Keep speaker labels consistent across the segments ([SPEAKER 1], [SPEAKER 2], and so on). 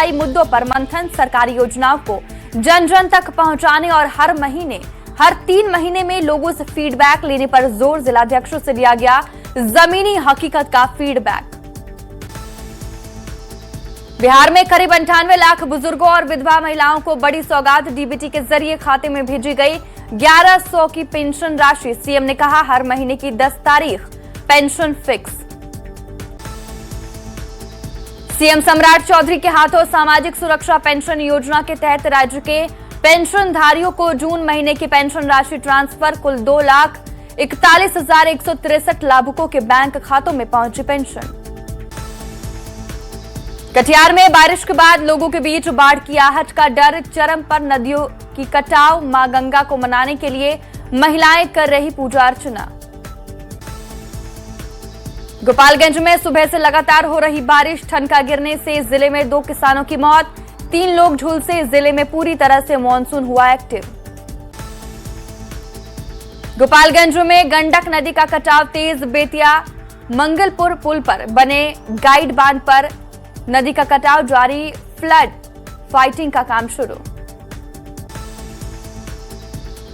[SPEAKER 1] कई मुद्दों पर मंथन, सरकारी योजनाओं को जन जन तक पहुंचाने और हर 3 महीने में लोगों से फीडबैक लेने पर जोर। जिलाध्यक्षों से लिया गया जमीनी हकीकत का फीडबैक। बिहार में करीब 98 लाख बुजुर्गों और विधवा महिलाओं को बड़ी सौगात डीबीटी के जरिए खाते में भेजी गई 1100 की पेंशन राशि। सीएम ने कहा हर महीने की 10 तारीख पेंशन फिक्स। सीएम सम्राट चौधरी के हाथों सामाजिक सुरक्षा पेंशन योजना के तहत राज्य के पेंशनधारियों को जून महीने की पेंशन राशि ट्रांसफर। कुल 2,41,163 लाभुकों के बैंक खातों में पहुंची पेंशन। कटिहार में बारिश के बाद लोगों के बीच बाढ़ की आहट का डर चरम पर। नदियों की कटाव, मां गंगा को मनाने के लिए महिलाएं कर रही पूजा अर्चना। गोपालगंज में सुबह से लगातार हो रही बारिश, ठनका गिरने से जिले में 2 किसानों की मौत, 3 लोग झुलसे। जिले में पूरी तरह से मानसून हुआ एक्टिव। गोपालगंज में गंडक नदी का कटाव तेज। बेतिया मंगलपुर पुल पर बने गाइड बांध पर नदी का कटाव जारी। फ्लड फाइटिंग का काम शुरू।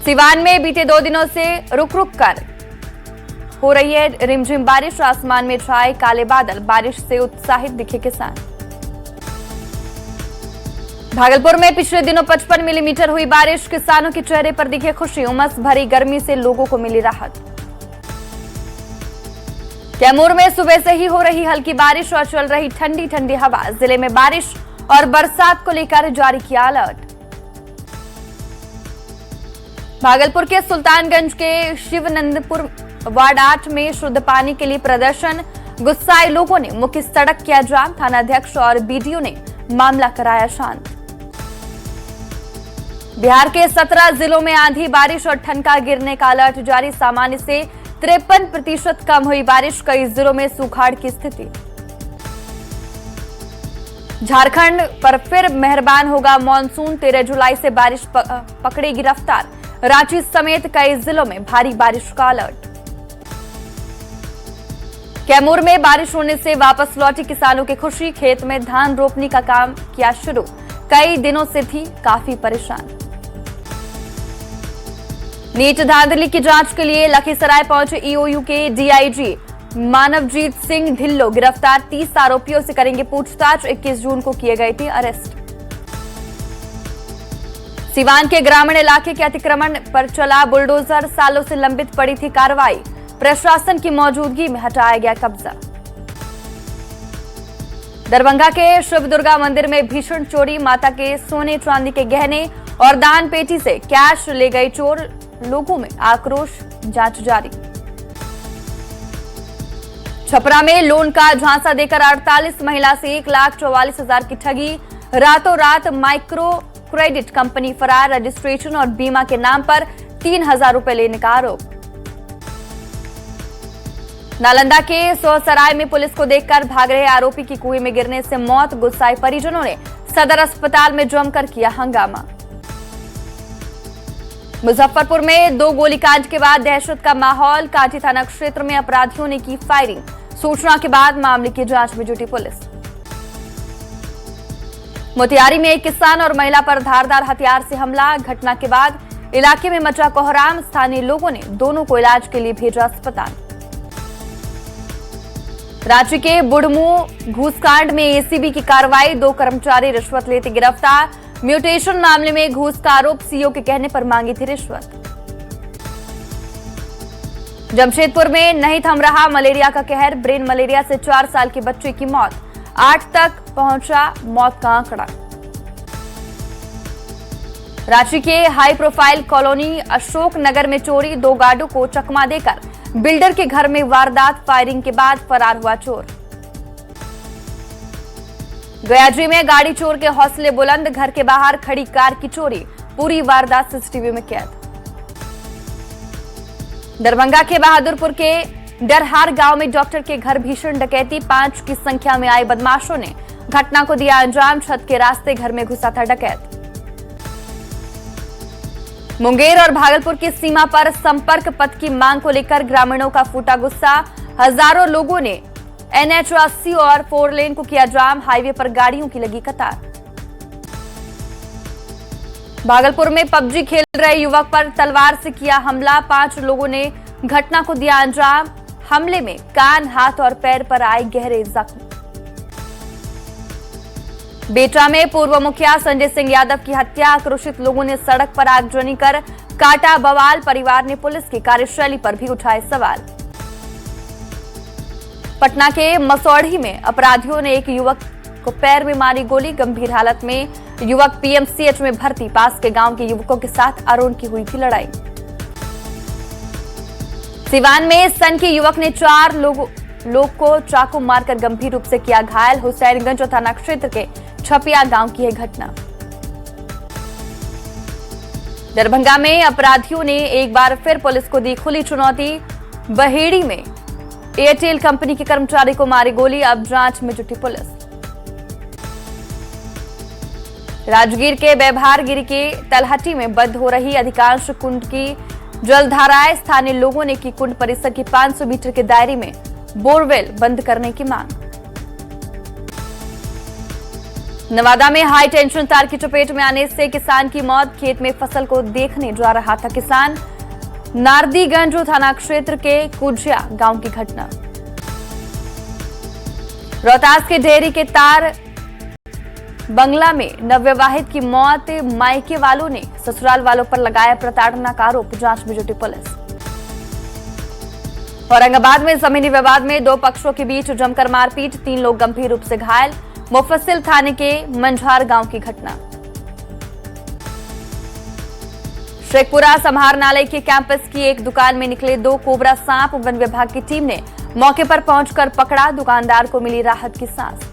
[SPEAKER 1] सिवान में बीते 2 दिनों से रुक रुक कर हो रही है रिमझिम बारिश। आसमान में छाए काले बादल, बारिश से उत्साहित दिखे किसान। भागलपुर में पिछले दिनों 55 मिलीमीटर हुई बारिश, किसानों के चेहरे पर दिखे खुशी। उमस भरी गर्मी से लोगों को मिली राहत। कैमूर में सुबह से ही हो रही हल्की बारिश और चल रही ठंडी ठंडी हवा। जिले में बारिश और बरसात को लेकर जारी किया अलर्ट। भागलपुर के सुल्तानगंज के शिवनंदपुर वार्ड 8 में शुद्ध पानी के लिए प्रदर्शन। गुस्साए लोगों ने मुख्य सड़क किया जाम। थानाध्यक्ष और बीडीओ ने मामला कराया शांत। बिहार के 17 जिलों में आंधी, बारिश और ठनका गिरने का अलर्ट जारी। सामान्य से 53% कम हुई बारिश। कई जिलों में सूखाड़ की स्थिति। झारखंड पर फिर मेहरबान होगा मानसून। 13 जुलाई से बारिश पकड़ेगी रफ्तार। रांची समेत कई जिलों में भारी बारिश का अलर्ट। कैमूर में बारिश होने से वापस लौटी किसानों की खुशी। खेत में धान रोपनी का काम किया शुरू। कई दिनों से थी काफी परेशान। नीट धांधली की जांच के लिए लखीसराय पहुंचे ईओयू के डीआईजी मानवजीत सिंह ढिल्लो। गिरफ्तार 30 आरोपियों से करेंगे पूछताछ। 21 जून को किए गए थे अरेस्ट। सिवान के ग्रामीण इलाके के अतिक्रमण पर चला बुलडोजर। सालों से लंबित पड़ी थी कार्रवाई। प्रशासन की मौजूदगी में हटाया गया कब्जा। दरभंगा के शिव दुर्गा मंदिर में भीषण चोरी। माता के सोने चांदी के गहने और दान पेटी से कैश ले गए चोर। लोगों में आक्रोश, जांच जारी। छपरा में लोन का झांसा देकर 48 महिला से 1,44,000 की ठगी। रातों रात माइक्रो क्रेडिट कंपनी फरार। रजिस्ट्रेशन और बीमा के नाम पर 3,000 रुपए लेने का आरोप। नालंदा के सोहसराय में पुलिस को देखकर भाग रहे आरोपी की कुएं में गिरने से मौत। गुस्साए परिजनों ने सदर अस्पताल में जमकर किया हंगामा। मुजफ्फरपुर में 2 गोलीकांड के बाद दहशत का माहौल। कांटी थाना क्षेत्र में अपराधियों ने की फायरिंग। सूचना के बाद मामले की जांच में जुटी पुलिस। मोतिहारी में एक किसान और महिला पर धारदार हथियार से हमला। घटना के बाद इलाके में मचा कोहराम। स्थानीय लोगों ने दोनों को इलाज के लिए भेजा अस्पताल। रांची के बुढ़मू घूसकांड में एसीबी की कार्रवाई। 2 कर्मचारी रिश्वत लेते गिरफ्तार। म्यूटेशन मामले में घूस का आरोप। सीईओ के कहने पर मांगी थी रिश्वत। जमशेदपुर में नहीं थम रहा मलेरिया का कहर। ब्रेन मलेरिया से 4 साल के बच्चे की मौत। 8 तक पहुंचा मौत का आंकड़ा। रांची के high profile colony Ashok Nagar में चोरी। 2 गार्डों को चकमा देकर बिल्डर के घर में वारदात। फायरिंग के बाद फरार हुआ चोर। गयाजी में गाड़ी चोर के हौसले बुलंद। घर के बाहर खड़ी कार की चोरी। पूरी वारदात सीसीटीवी में कैद। दरभंगा के बहादुरपुर के डरहार गांव में डॉक्टर के घर भीषण डकैती। 5 की संख्या में आए बदमाशों ने घटना को दिया अंजाम। छत के रास्ते घर में घुसा था डकैत। मुंगेर और भागलपुर की सीमा पर संपर्क पथ की मांग को लेकर ग्रामीणों का फूटा गुस्सा। हजारों लोगों ने NH80 और 4 लेन को किया जाम। हाईवे पर गाड़ियों की लगी कतार। भागलपुर में पबजी खेल रहे युवक पर तलवार से किया हमला, 5 लोगों ने घटना को दिया अंजाम। हमले में कान, हाथ और पैर पर आए गहरे जख्म। बेटा में पूर्व मुखिया संजय सिंह यादव की हत्या, आक्रोशित लोगों ने सड़क पर आगजनी कर काटा बवाल। परिवार ने पुलिस की कार्यशैली पर भी उठाए सवाल। पटना के मसौढ़ी में अपराधियों ने एक युवक को पैर में मारी गोली, गंभीर हालत में युवक पीएमसीएच में भर्ती। पास के गांव के युवकों के साथ अरुण की हुई थी लड़ाई। सिवान में सनकी युवक ने 4 लोग को चाकू मारकर गंभीर रूप से किया घायल। हुसैनगंज थाना क्षेत्र के छपिया गांव की यह घटना। दरभंगा में अपराधियों ने एक बार फिर पुलिस को दी खुली चुनौती। बहेड़ी में एयरटेल कंपनी के कर्मचारी को मारी गोली, अब जांच में जुटी पुलिस। राजगीर के व्यवहारगिरी के तलहटी में बंद हो रही अधिकांश कुंड की जलधाराएं, स्थानीय लोगों ने की कुंड परिसर की 500 मीटर के दायरे में बोरवेल बंद करने की मांग। नवादा में हाई टेंशन तार की चपेट में आने से किसान की मौत, खेत में फसल को देखने जा रहा था किसान। नारदीगंज थाना क्षेत्र के कुजिया गांव की घटना। रोहतास के डेयरी के तार बंगला में नवविवाहित की मौत, मायके वालों ने ससुराल वालों पर लगाया प्रताड़ना का आरोप, जांच में जुटी पुलिस। औरंगाबाद में जमीनी विवाद में 2 पक्षों के बीच जमकर मारपीट, 3 लोग गंभीर रूप से घायल। मुफस्सिल थाने के मंझार गांव की घटना। शेखपुरा समाहरणालय के कैंपस की एक दुकान में निकले 2 कोबरा सांप, वन विभाग की टीम ने मौके पर पहुंचकर पकड़ा। दुकानदार को मिली राहत की सांस।